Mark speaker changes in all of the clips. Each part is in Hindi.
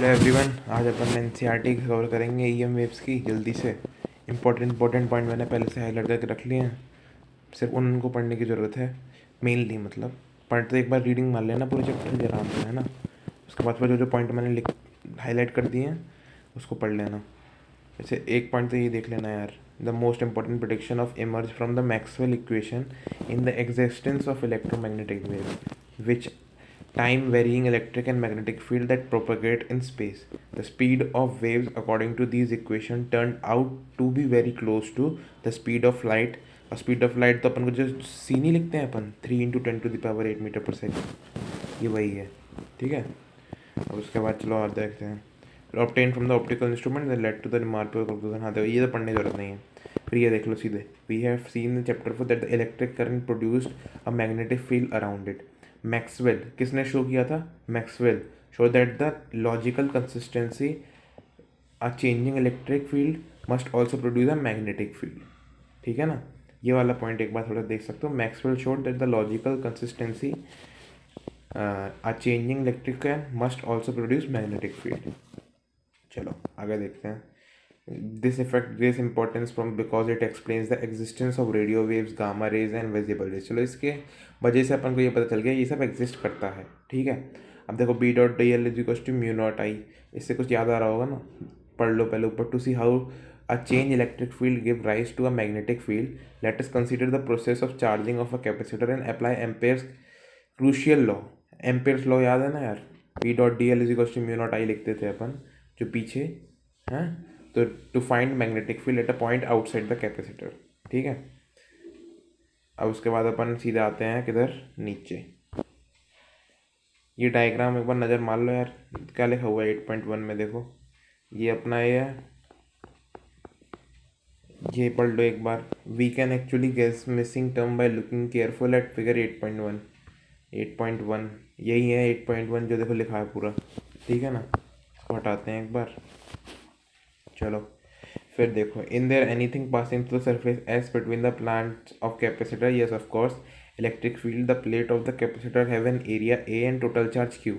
Speaker 1: हेलो एवरीवन, आज अपन एनसीईआरटी कवर करेंगे ईएम वेव्स की जल्दी से। इंपॉर्टेंट पॉइंट मैंने पहले से हाईलाइट करके रख लिए हैं, सिर्फ उनको पढ़ने की ज़रूरत है मेनली। मतलब पढ़ते एक बार रीडिंग मार लेना पूरे चैप्टर की आराम से, है ना। उसके बाद फिर जो जो पॉइंट मैंने लिख हाईलाइट कर दिए हैं उसको पढ़ लेना। जैसे एक पॉइंट तो ये देख लेना यार, the most important prediction of emerge from the Maxwell equation in the existence of electromagnetic wave which time varying electric and magnetic field that propagate in space. The speed of waves according to these equations turned out to be very close to the speed of light. और स्पीड ऑफ लाइट तो अपन को जो सी नहीं लिखते हैं अपन 3 × 10⁸ मीटर पर सेकेंड, ये वही है। ठीक है, अब उसके बाद चलो और देखते हैं। Obtain from the optical instrument that led to the remarkable conclusion. हाँ, तो ये तो पढ़ने की जरूरत नहीं है। फिर ये देख लो सीधे, we have seen in chapter 4 that the electric current produced a magnetic field around it. Maxwell किसने शो किया था? Maxwell show that the logical consistency a changing electric field must also produce a magnetic field. ठीक है ना, ये वाला पॉइंट एक बार थोड़ा देख सकते हो। Maxwell showed that the logical consistency a changing electric can must also produce magnetic field. चलो आगे देखते हैं। This effect grace importance from because it explains the existence of radio waves, gamma rays and visible raise. चलो इसके वजह से अपन को ये पता चल गया ये सब एग्जिस्ट करता है। ठीक है, अब देखो B dot D L is equal to mu not I. इससे कुछ याद आ रहा होगा ना, पढ़ लो पहले ऊपर। To see how a change electric field give rise to a magnetic field, let us consider the process of charging of a capacitor and apply Ampere's crucial law. Ampere's law याद है ना यार, B dot D L is equal to mu not I लिखते थे अपन जो पीछे हैं। तो to find magnetic field at a point outside the capacitor. ठीक है, अब उसके बाद अपन सीधे आते हैं किधर, नीचे। ये डायग्राम एक बार नज़र मार लो यार, क्या लिखा हुआ है 8.1 में। देखो ये अपना ये है, ये पढ़ लो एक बार। We can actually guess missing term by looking careful at figure 8.1। 8.1 यही है 8.1 जो देखो लिखा है पूरा। ठीक है ना, इसको हटाते हैं एक बार। चलो फिर देखो, in their anything passing through the surface S between the plants of capacitor, yes of course. Electric field, the plate of the capacitor have an area A and total charge q.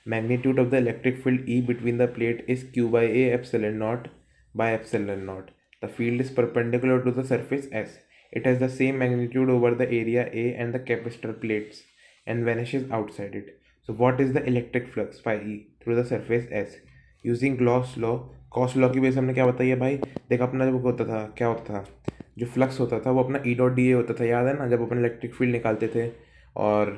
Speaker 1: Magnitude of the electric field E between the plate is q by a epsilon naught by epsilon naught. The field is perpendicular to the surface S. It has the same magnitude over the area A and the capacitor plates and vanishes outside it. So what is the electric flux phi E through the surface S? Using Gauss law, Gauss law की वजह से हमने क्या बताया भाई, देख अपना जब होता था क्या होता था, जो फ्लक्स होता था वो अपना ई डॉट डी ए होता था। याद है ना, जब अपन इलेक्ट्रिक फील्ड निकालते थे और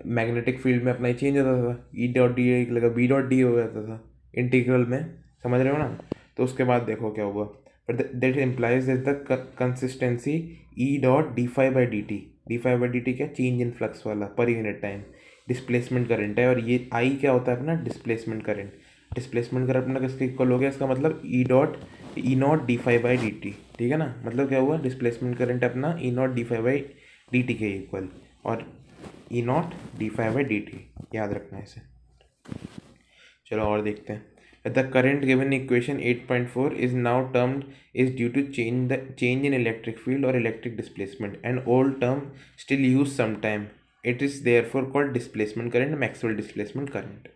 Speaker 1: मैग्नेटिक फील्ड में अपना ही चेंज होता था, ई डॉट डी ए लगा बी डॉट डी हो जाता था इंटीग्रल में, समझ रहे हो ना। तो उसके बाद देखो क्या हुआ, but that implies that the consistency E dot D phi by D T. D phi by D T क्या, चेंज इन फ्लक्स वाला per unit time displacement current है। और ये आई क्या होता है अपना, डिस्प्लेसमेंट करंट। डिस्प्लेसमेंट करंट अपना किसके इक्वल हो गया, इसका मतलब E not D phi by D T. ठीक है ना, मतलब क्या हुआ, डिस्प्लेसमेंट करंट अपना E not D phi by D T के इक्वल, और E not D phi by D T याद रखना है इसे। चलो और देखते हैं। The current given equation 8.4 is now termed is due to change in electric field और electric displacement, and old term still use some time. It is therefore called displacement current, Maxwell displacement current.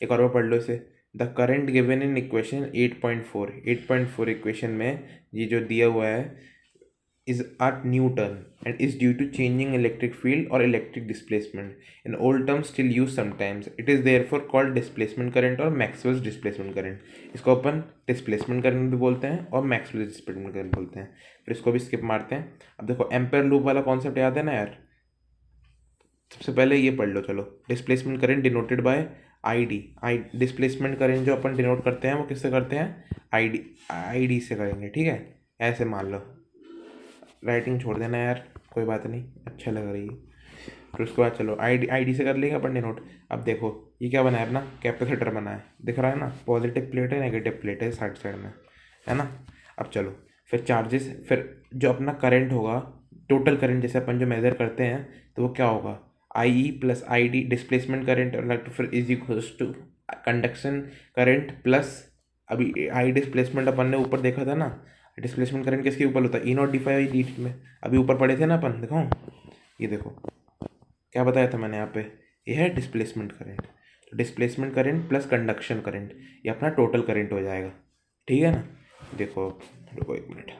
Speaker 1: एक और पढ़ लो इसे। The current given in equation 8.4 equation में ये जो दिया हुआ है is at new term and is due to changing electric field or electric displacement. In old terms still used sometimes. It is therefore called displacement current or Maxwell's displacement current. इसको अपन displacement current भी बोलते हैं और Maxwell's displacement current बोलते हैं। फिर इसको भी skip मारते हैं। अब देखो एम्पेयर लूप वाला कॉन्सेप्ट याद है ना यार, सबसे पहले ये पढ़ लो। चलो, displacement current denoted by I D. Displacement current जो अपन डिनोट करते हैं वो किससे करते हैं, आई डी से करेंगे। ठीक है, ऐसे मान लो, राइटिंग छोड़ देना यार, कोई बात नहीं, अच्छा लग रही है। फिर उसके बाद चलो आई डी से कर लेंगे अपन डिनोट। अब देखो ये क्या बना है अपना, कैपेसिटर बना है, दिख रहा है ना, पॉजिटिव प्लेट है नेगेटिव प्लेट है साइड साइड में, है ना। अब चलो फिर चार्जेस, फिर जो अपना करंट होगा, टोटल करंट जैसे अपन जो मेजर करते हैं, तो वो क्या होगा, I E plus I D displacement current और फिर is equals to conduction current plus, अभी आई डिस्प्लेसमेंट अपन ने ऊपर देखा था ना, डिस्प्लेसमेंट करंट किसके ऊपर होता है, E not D phi D T में, अभी ऊपर पढ़े थे ना अपन। दिखाऊं, ये देखो क्या बताया था मैंने यहाँ पे, ये है displacement current. Displacement current plus conduction current, ये अपना टोटल करंट हो जाएगा, ठीक है ना। देखो रुको एक मिनट,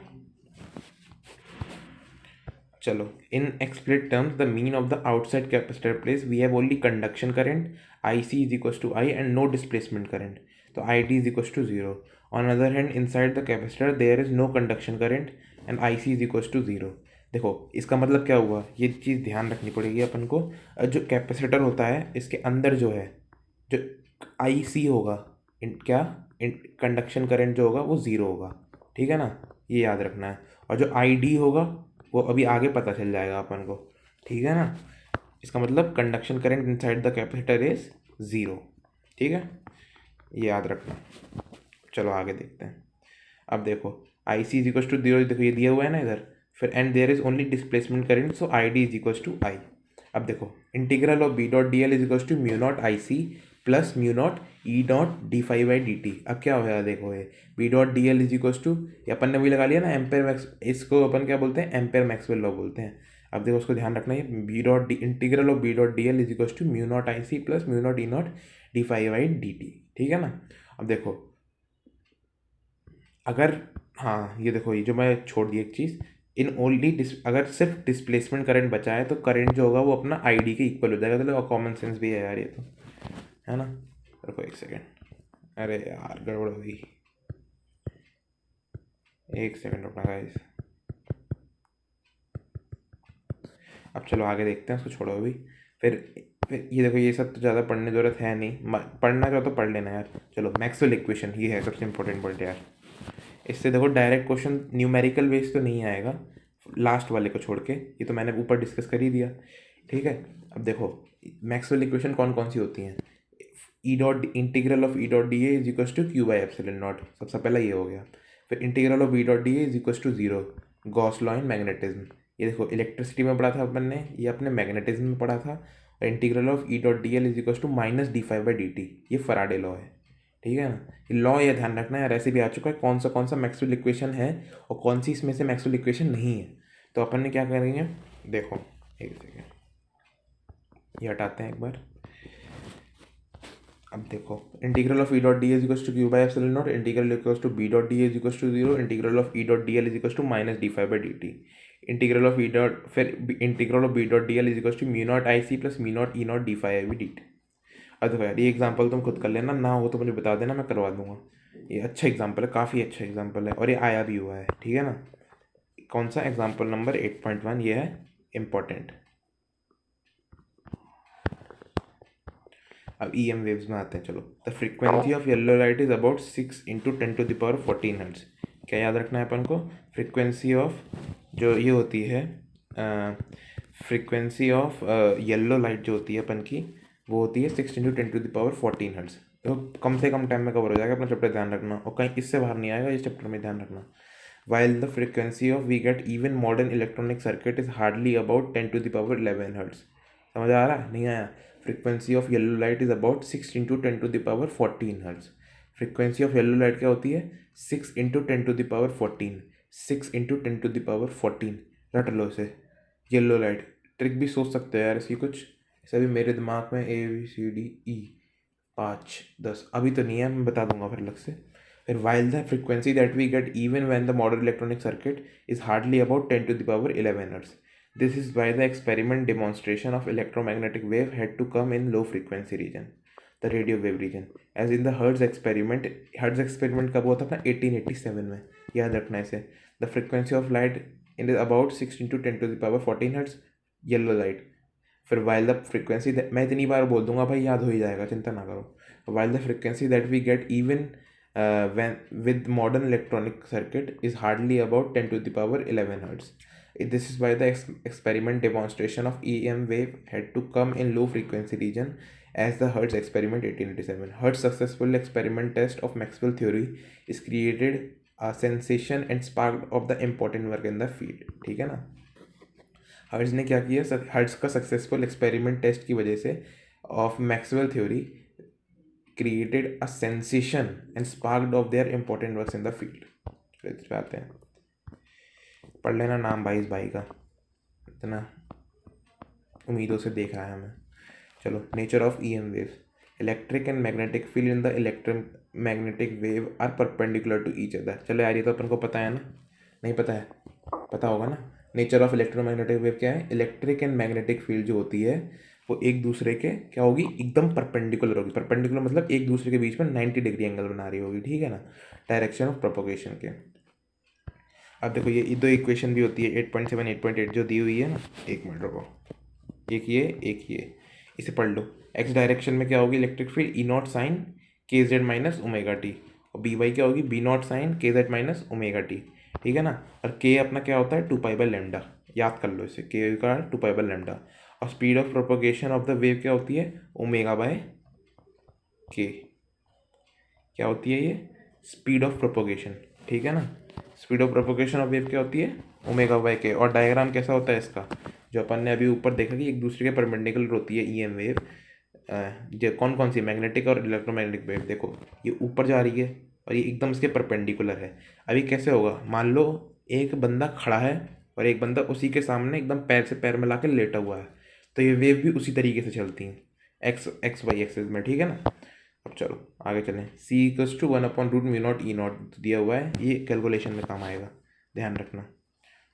Speaker 1: चलो in explicit terms the mean of the outside capacitor place we have only conduction current I C is equal to I and no displacement current, तो I D is equal to zero. On other hand inside the capacitor there is no conduction current and I C is equal to zero. देखो इसका मतलब क्या हुआ, ये चीज़ ध्यान रखनी पड़ेगी अपन को। जो कैपेसिटर होता है इसके अंदर जो है, जो आई सी होगा, क्या कंडक्शन करंट जो होगा वो ज़ीरो होगा, ठीक है ना, ये याद रखना है। और जो आई डी होगा वो अभी आगे पता चल जाएगा अपन को, ठीक है ना। इसका मतलब conduction current inside the capacitor is zero, ठीक है, ये याद रखना। चलो आगे देखते हैं। अब देखो I C is equal to zero, देखो ये दिया हुआ है ना इधर, फिर and there is only displacement current, so I D is equal to I. अब देखो integral of B dot D L is equal to mu not I C plus mu not E dot D phi by D T. अब क्या होगा देखो, ये B dot D L is equal to, ये अपन ने वही लगा लिया ना एम्पेयर मैक्स, इसको अपन क्या बोलते हैं, एम्पेयर मैक्सवेल लॉ बोलते हैं। अब देखो उसको ध्यान रखना है, B dot D integral of B dot D L is equal to mu not I C plus mu not E not D phi by D T, ठीक है ना। अब देखो अगर, हाँ ये देखो ये जो मैं छोड़ दी एक चीज़, इन ओनली अगर सिर्फ डिस्प्लेसमेंट करंट बचा है तो करंट जो होगा वो अपना आई डी के इक्वल हो जाएगा। तो कॉमन सेंस भी है यार ये तो, है ना। रुको एक सेकेंड, अरे यार गड़बड़ हो गई, एक सेकेंड रुकना गाइस। अब चलो आगे देखते हैं, उसको छोड़ो अभी। फिर ये देखो ये सब तो ज़्यादा पढ़ने की जरूरत है नहीं, पढ़ना चाहो तो पढ़ लेना यार। चलो मैक्सवेल इक्वेशन, ये है सबसे इंपॉर्टेंट पॉइंट यार। इससे देखो डायरेक्ट क्वेश्चन न्यूमेरिकल बेस तो नहीं आएगा, लास्ट वाले को छोड़ के, ये तो मैंने ऊपर डिस्कस कर ही दिया, ठीक है। अब देखो मैक्सवेल इक्वेशन कौन कौन सी होती हैं, E dot integral of E dot D A is equal to Q by epsilon naught, सबसे पहला ये हो गया। फिर integral of E dot D A is equal to zero, Gauss law in magnetism, ये देखो इलेक्ट्रिसिटी में पढ़ा था अपन ने, ये अपने मैग्नेटिज्म में पढ़ा था। और integral of E dot D L is equal to minus D phi by D T, ये फराडे लॉ है, ठीक है ना। ये लॉ ये ध्यान रखना है यार, ऐसे भी आ चुका है कौन सा मैक्सवेल इक्वेशन है और कौन सी इसमें से मैक्सवेल इक्वेशन नहीं है। तो अपन ने क्या करेंगे, देखो एक सेकेंड ये हटाते हैं एक बार। अब देखो integral of E dot D is equal to Q by epsilon nought, integral equal to B dot D is equal to zero, integral of E dot D L is equal to minus D phi by D T, integral of E dot, फिर integral of B dot D L is equal to mu not I C plus mu not E not D phi by D T. अब देखो यार ये एग्जाम्पल तुम खुद कर लेना, ना हो तो मुझे बता देना, मैं करवा दूंगा। ये अच्छा एग्जाम्पल है, काफ़ी अच्छा एग्जाम्पल है और ये आया भी हुआ है, ठीक है ना। कौन सा एग्जाम्पल नंबर 8.1, ये है इम्पोर्टेंट। अब ई एम वेव्स में आते हैं, चलो। The frequency of yellow light is about 6 into 10⁻14 hertz. क्या याद रखना है अपन को, फ्रीक्वेंसी ऑफ जो ये होती है, फ्रीक्वेंसी ऑफ येलो लाइट जो होती है अपन की, वो होती है 6 इंटू 10⁻14 हर्ट्ज। तो कम से कम टाइम में कवर हो जाएगा अपना चैप्टर, ध्यान रखना, और कहीं इससे बाहर नहीं आएगा इस चैप्टर में, ध्यान रखना। while the frequency of we get even modern electronic circuit is hardly about 10⁻11 hertz। समझ आ रहा है, नहीं आया। Frequency of yellow light is about 6 into 10⁻14 hertz. Frequency of yellow light क्या होती है, 6 इंटू 10⁻14, 6 इंटू 10⁻14, रट लो इसे। येलो लाइट ट्रिक भी सोच सकते हैं यार इसकी कुछ, ऐसा भी मेरे दिमाग में ABCDE 5 10 अभी तो नहीं है, मैं बता दूंगा फिर अलग से। फिर while the frequency that we get even when the modern electronic circuit is hardly about 10⁻11 hertz. This is why the experiment demonstration of electromagnetic wave had to come in low frequency region, the radio wave region, as in the Hertz experiment। Hertz experiment कब हुआ था अपना 1887 में, याद रखना इसे। The frequency of light is about 6 into 10⁻14 hertz, yellow light। फिर while the frequency that, मैं इतनी बार बोल दूंगा भाई याद हो ही जाएगा, चिंता ना करो। while the frequency that we get even when with modern electronic circuit is hardly about 10⁻11 hertz. This is why the experiment demonstration of EM wave had to come in low frequency region as the Hertz experiment 1887. Hertz successful experiment test of Maxwell theory is created a sensation and sparked of the important work in the field। ठीक है ना। हर्ट्ज ने क्या किया, हर्ट्ज का सक्सेसफुल एक्सपेरिमेंट टेस्ट की वजह से of Maxwell theory created a sensation and sparked of their important works in the field। इस पे आते हैं, पढ़ लेना नाम भाई इस भाई का, इतना उम्मीदों से देख रहा है हमें। चलो nature of E M waves. Electric and magnetic field in the electromagnetic wave are perpendicular to each other. चलो यार ये तो अपन को पता है ना, नहीं पता है? पता होगा ना। नेचर ऑफ इलेक्ट्रोमैग्नेटिक वेव क्या है? इलेक्ट्रिक एंड मैग्नेटिक फील्ड जो होती है वो एक दूसरे के क्या होगी, एकदम परपेंडिकुलर होगी। परपेंडिकुलर मतलब एक दूसरे के बीच में 90 डिग्री एंगल बना रही होगी, ठीक है ना, डायरेक्शन ऑफ प्रोपोगेशन के। अब देखो ये दो इक्वेशन भी होती है 8.7 8.8 जो दी हुई है ना, एक मिनट रुको, एक ये इसे पढ़ लो। एक्स डायरेक्शन में क्या होगी electric field? E naught sine k z minus omega t, और बी वाई क्या होगी? B naught sine k z minus omega t, ठीक है ना। और के अपना क्या होता है? 2 पाई/λ, याद कर लो इसे, के का 2 पाई/λ। और speed of propagation of the wave क्या होती है? ओमेगा/के। क्या होती है ये? स्पीड ऑफ प्रोपोगेशन, ठीक है ना। Speed of propagation of wave क्या होती है? ओमेगा/के। और डायग्राम कैसा होता है इसका, जो अपन ने अभी ऊपर देखा कि एक दूसरे के परपेंडिकुलर होती है ईएम वेव। जो कौन कौन सी? मैग्नेटिक और इलेक्ट्रोमैग्नेटिक वेव। देखो ये ऊपर जा रही है और ये एकदम इसके परपेंडिकुलर है। अभी कैसे होगा? मान लो एक बंदा खड़ा है और एक बंदा उसी के सामने एकदम पैर से पैर मिला के लेटा हुआ है, तो ये वेव भी उसी तरीके से चलती हैं, एक्स वाई एक्सिस में, ठीक है ना। अब चलो आगे चलें। सी इक्वल्स टू 1/√μ0 E0 दिया हुआ है, ये कैलकुलेशन में काम आएगा, ध्यान रखना।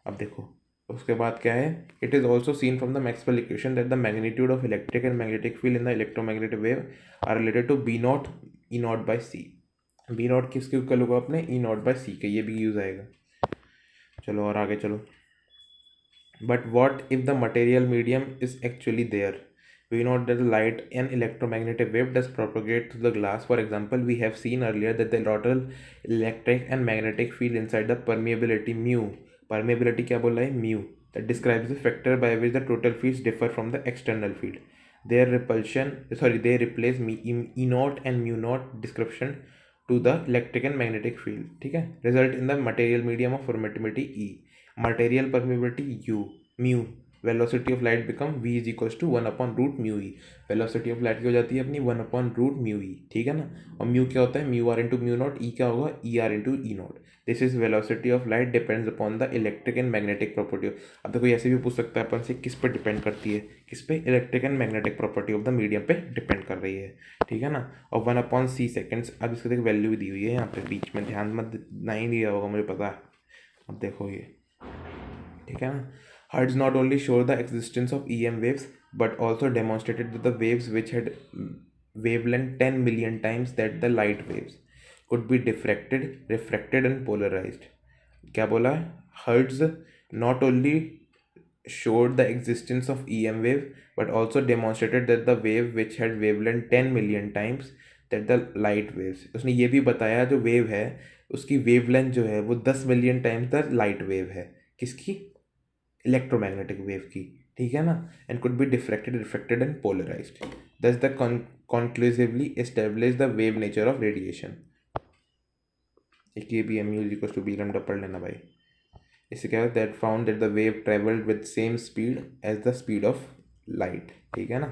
Speaker 1: अब देखो उसके बाद क्या है? It is also seen from the Maxwell equation that the magnitude of electric and magnetic field in the electromagnetic wave are related to B0 E0/C। B0 किसके इक्वल होगा अपने? E0/C के, ये भी यूज़ आएगा। चलो और आगे चलो। But what if the material medium is actually there? We know that the light and electromagnetic wave does propagate through the glass. For example, we have seen earlier that the total electric and magnetic field inside the permeability mu. Permeability क्या बोला है? Mu. That describes the factor by which the total fields differ from the external field. They replace E0 and mu naught description to the electric and magnetic field. ठीक है? Result in the material medium of permittivity E. Material permeability U. Mu. Velocity of light become v is equals to 1/√μe। Velocity of light की हो जाती है अपनी 1/√μe, ठीक है ना। और म्यू क्या होता है? Mu R into mu not. E क्या होगा? E R into E nought. This is velocity of light depends upon the electric and magnetic property. अब देखो ऐसे भी पूछ सकता है अपन से, किस पे डिपेंड करती है? किस पे? Electric and magnetic property of the medium पे डिपेंड कर रही है, ठीक है ना। और 1/c सेकेंड्स। अब इसकी देख वैल्यू भी दी हुई है यहाँ पे बीच में, ध्यान मत नहीं दिया होगा मुझे पता है। अब देखो ये, ठीक है ना। Hertz not only showed the existence of EM waves but also demonstrated that the waves which had wavelength 10 million times that the light waves could be diffracted, refracted and polarized. क्या बोला है? Hertz not only showed the existence of EM wave but also demonstrated that the wave which had wavelength 10 million times that the light waves. उसने ये भी बताया जो वेव है उसकी वेवलेंथ जो है वो 10 million times the light wave है। किसकी? इलेक्ट्रोमैग्नेटिक वेव की, ठीक है ना। And could be diffracted, refracted and polarised. Thus the conclusively establish the wave nature of radiation। एक ये भी mu equals to B lambda पढ़ लेना भाई। इससे क्या है? That found that the wave travelled with same speed as the speed of light, ठीक है ना।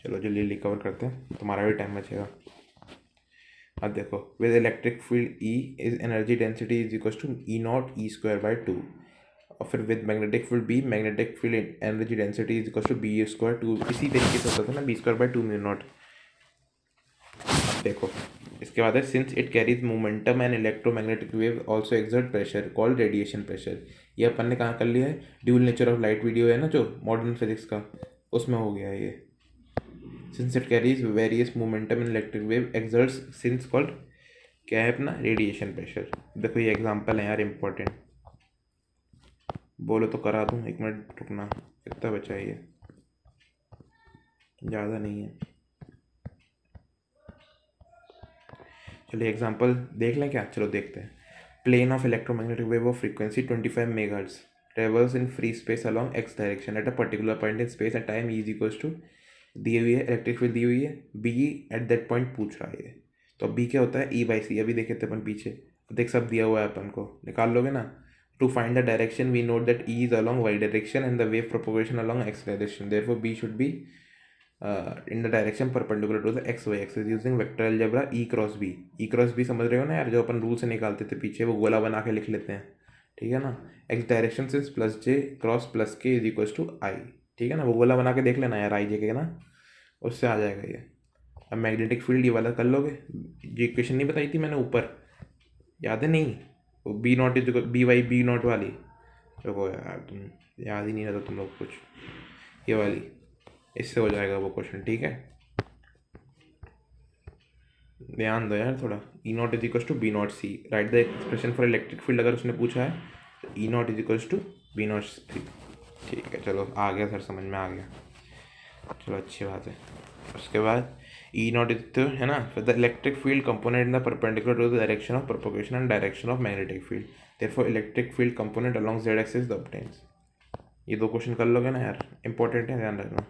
Speaker 1: चलो जल्दी कवर करते हैं, तुम्हारा भी टाइम बचेगा। अब देखो, with electric field E is energy density is equals to E0 E²/2। और फिर with magnetic field B, magnetic field energy density is equal to B²/2। इसी तरीके से होता था ना, B²/2 म्यू नॉट। अब देखो इसके बाद है, since it carries momentum and electromagnetic wave also exert pressure called radiation pressure. ये अपन ने कहाँ कर लिया है? Dual nature of light video है ना जो मॉडर्न फिजिक्स का, उसमें हो गया है ये। Since it carries various momentum and electric wave exerts since called क्या है अपना? Radiation pressure. देखो ये एग्जाम्पल है यार इंपॉर्टेंट, बोलो तो करा दूँ, एक मिनट रुकना। कितना बचा है ये? ज़्यादा नहीं है। चलिए एग्जांपल देख लें क्या? चलो देखते हैं। Plane of electromagnetic wave of frequency 25 megahertz travels in free space along X direction at a particular point in space and time is equals to, दी हुई है इलेक्ट्रिक फील्ड दी हुई है, बी एट दैट पॉइंट पूछ रहा है। तो बी क्या होता है? E/c। अभी देखे थे अपन पीछे, देख सब दिया हुआ है, अपन को निकाल लोगे ना। To find the direction, we note that E is along y direction and the wave propagation along x direction. Therefore, B should be in the direction perpendicular to the xy axis using vector algebra E cross B. E cross B समझ रहे हो ना यार, जो अपन रूल से निकालते थे पीछे, वो गोला बना के लिख लेते हैं, ठीक है ना। x direction since plus j cross plus k is equals to i, ठीक है ना। वो गोला बना के देख लेना यार, i j के ना। उससे आ जाएगा ये। अब मैग्नेटिक फील्ड ये वाला कर लोगे, जो इक्वेशन नहीं बताई थी मैंने ऊपर, याद है नहीं? वो B naught is B y B naught वाली, देखो यार तुम याद ही नहीं रहता तुम लोग कुछ, ये वाली, इससे हो जाएगा वो क्वेश्चन, ठीक है? ध्यान दो यार थोड़ा। E nought is equal to B nought C, right the expression for electric field अगर उसने पूछा है तो E nought is equal to B nought C. ठीक है चलो आ गया सर, समझ में आ गया, चलो अच्छी बात है। उसके बाद ई नॉट इज तो है ना, फिर the electric field component in the perpendicular to the direction of propagation and direction of magnetic field, therefore electric field component along z axis the obtains. ये दो क्वेश्चन कर लोगे ना यार, इंपॉर्टेंट है, ध्यान रखना।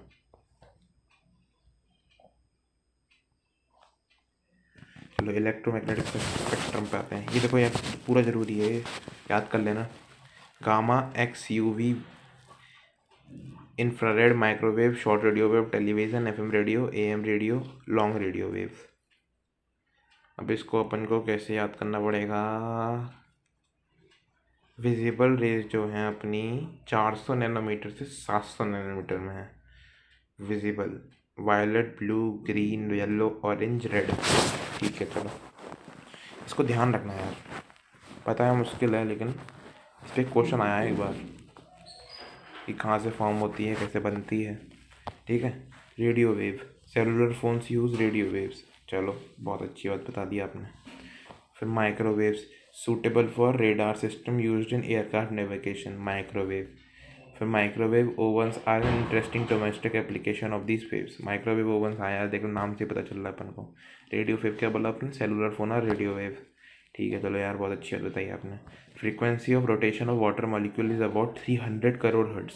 Speaker 1: चलो इलेक्ट्रोमैग्नेटिक स्पेक्ट्रम पे आते हैं। ये देखो यार पूरा ज़रूरी है, याद कर लेना। Gamma X U V, infrared, microwave, short radio wave, television, FM radio, AM radio, long radio wave. अब इसको अपन को कैसे याद करना पड़ेगा? विजिबल रेज जो हैं अपनी 400 नैनोमीटर से 700 नैनोमीटर में है visible, violet, blue, green, yellow, orange, red. ठीक है चलो इसको ध्यान रखना यार, पता है मुश्किल है लेकिन इस पर क्वेश्चन आया है एक बार कि कहाँ से फॉर्म होती है, कैसे बनती है, ठीक है? Radio wave, cellular phones use radio waves, चलो बहुत अच्छी बात बता दी आपने। फिर microwaves, suitable for radar system used in aircraft navigation, microwave. फिर microwave ovens are an interesting domestic application of this waves. Microwave ovens आया, देखो नाम से पता चल रहा है अपन को। रेडियो वेव क्या बोला आपने? सेलुलर फोन और रेडियो वेव। ठीक है चलो यार बहुत अच्छी बात बताई आपने। Frequency of rotation of water molecule is about 300 crore hertz,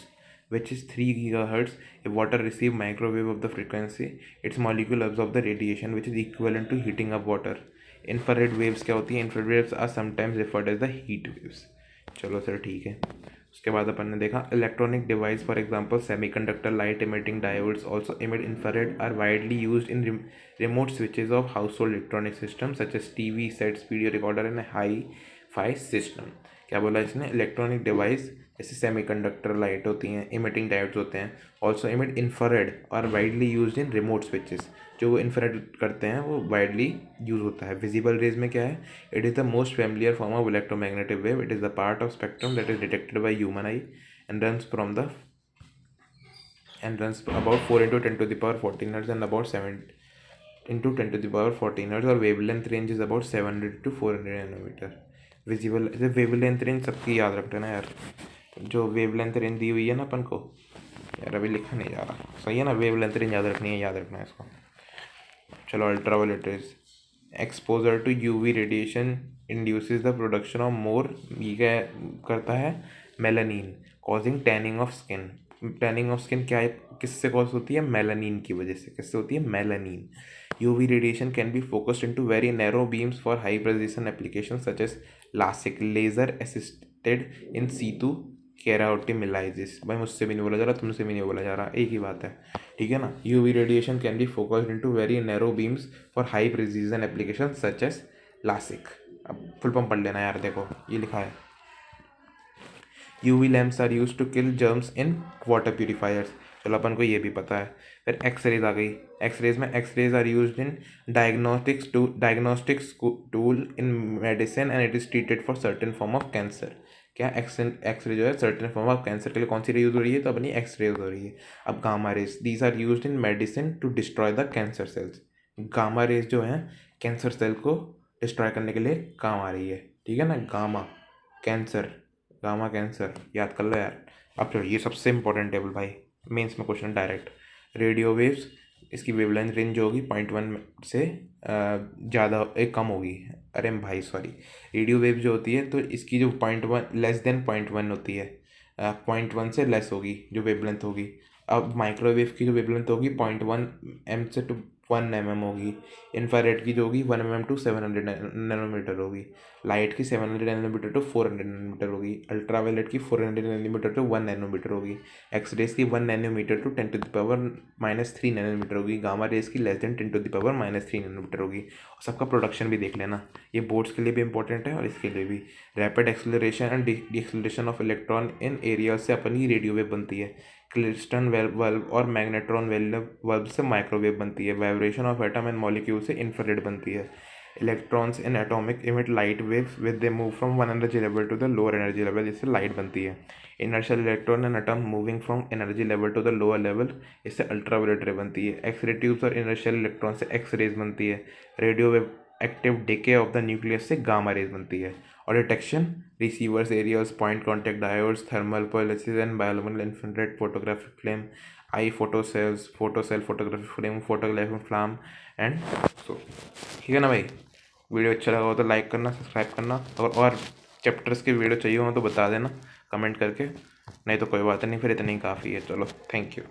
Speaker 1: which is 3 gigahertz. If water receive microwave of the frequency, its molecule absorb the radiation which is equivalent to heating up water. Infrared waves क्या होती है? Infrared waves are sometimes referred as the heat waves. चलो सर ठीक है। उसके बाद अपन ने देखा electronic device, for example semiconductor, light emitting diodes also emit infrared, are widely used in remote switches of household electronic systems such as TV sets, video recorder and hi-fi system. क्या बोला इसने? इलेक्ट्रॉनिक डिवाइस जैसे सेमीकंडक्टर, लाइट होती हैं, इमिटिंग डायोड्स होते हैं, ऑल्सो इमिट इंफ्रारेड और widely used in remote switches. जो वो इंफ्रारेड करते हैं वो वाइडली यूज होता है। विजिबल रेज में क्या है? It is the most familiar form of electromagnetic wave. It is the part of spectrum that is detected by human I and runs about 4 into 10 to the power 14 hertz and about 7 into 10 to the power 14 hertz, और wavelength range is about 700 to 400 nanometre. Visible wavelength range सबकी याद रखते हैं ना यार, जो वेवलेंथ रेंज दी हुई है ना अपन को, यार अभी लिखा नहीं जा रहा, सही है ना? वेवलेंथ रेंज याद रखनी है, याद रखना है इसको। चलो ultraviolet rays, exposure to UV radiation induces the production of more, ये क्या करता है? Melanin, causing tanning of skin. Tanning of skin क्या है, किससे कॉज होती है? मेलानिन की वजह से। किससे होती है? Melanin. UV radiation can be focused into very narrow beams for high precision application such as LASIK, laser assisted in situ, keratomileusis. भाई मुझसे भी नहीं बोला जा रहा, तुमसे भी नहीं बोला जा रहा, एक ही बात है, ठीक है ना? UV radiation can be focused into very narrow beams for high precision application such as LASIK. अब फुल फॉर्म पढ़ लेना यार, देखो ये लिखा है UV lamps are use to kill germs in water purifiers. चलो अपन को ये भी पता है। फिर एक्सरेज आ गई। एक्सरेज में x rays are use in diagnostics tool in medicine and it is treated for certain form of cancer. क्या एक्सरे जो है सर्टेन फॉर्म ऑफ कैंसर के लिए कौन सी रे यूज हो रही है? तो अपनी एक्सरे यूज हो रही है। अब gamma rays, these are use in medicine to destroy the cancer cells. Gamma rays जो है कैंसर सेल को डिस्ट्रॉय करने के लिए काम आ रही है, ठीक है ना? गामा कैंसर, गामा कैंसर याद कर लो यार। अब चलो ये सबसे इंपॉर्टेंट टेबल भाई, मेंस में क्वेश्चन डायरेक्ट। रेडियो वेव्स, इसकी वेवलेंथ रेंज जो होगी 0.1 से ज़्यादा एक कम होगी, अरे भाई सॉरी, रेडियो वेव जो होती है तो इसकी जो 0.1 लेस देन 0.1 होती है, 0.1 से लेस होगी जो वेवलेंथ होगी। अब माइक्रोवेव की जो वेवलेंथ होगी 0.1 एम से 1 mm होगी। इंफ्रारेड की जो होगी 1 mm टू 700 नैनोमीटर होगी। लाइट की 700 नैनोमीटर टू 400 नैनोमीटर होगी। अल्ट्रावायलेट की 400 नैनोमीटर टू 1 नैनोमीटर होगी। एक्सरेज की 1 nanometre to 10 to the power -3 nanometre होगी। गामा रेज की less than 10 to the power -3 nanometre होगी। और सबका प्रोडक्शन भी देख लेना, ये बोर्ड्स के लिए भी इंपॉर्टेंट है और इसके लिए भी। Rapid acceleration and de acceleration of electron in area से अपन की रेडियो वेव बनती है। क्लिस्टन वल्व और मैग्नेट्रॉन वल्व से माइक्रोवेव बनती है। Vibration of atom and molecule से इंफ्रारेड बनती है। Electrons in atomic emit light waves with they move from one energy level to the lower energy level, जिससे लाइट बनती है। Inner shell electron and atom moving from energy level to the lower level, इससे अल्ट्रावायलेट रे बनती है। एक्सरे ट्यूब्स और इनर्शियल इलेक्ट्रॉन से एक्स रेज बनती है। Radio wave active decay of the nucleus से गामा रेज बनती है। और detection, receivers areas, point contact diodes, thermal पॉलिसिस एंड बायोलुमिनल infrared photographic flame, eye photocells, photocell photographic flame, photographic flame and so. ठीक है ना भाई? वीडियो अच्छा लगा हो तो लाइक करना, सब्सक्राइब करना, और चैप्टर्स की वीडियो चाहिए हो तो बता देना कमेंट करके, नहीं तो कोई बात नहीं, फिर इतनी ही काफ़ी है। चलो, थैंक यू।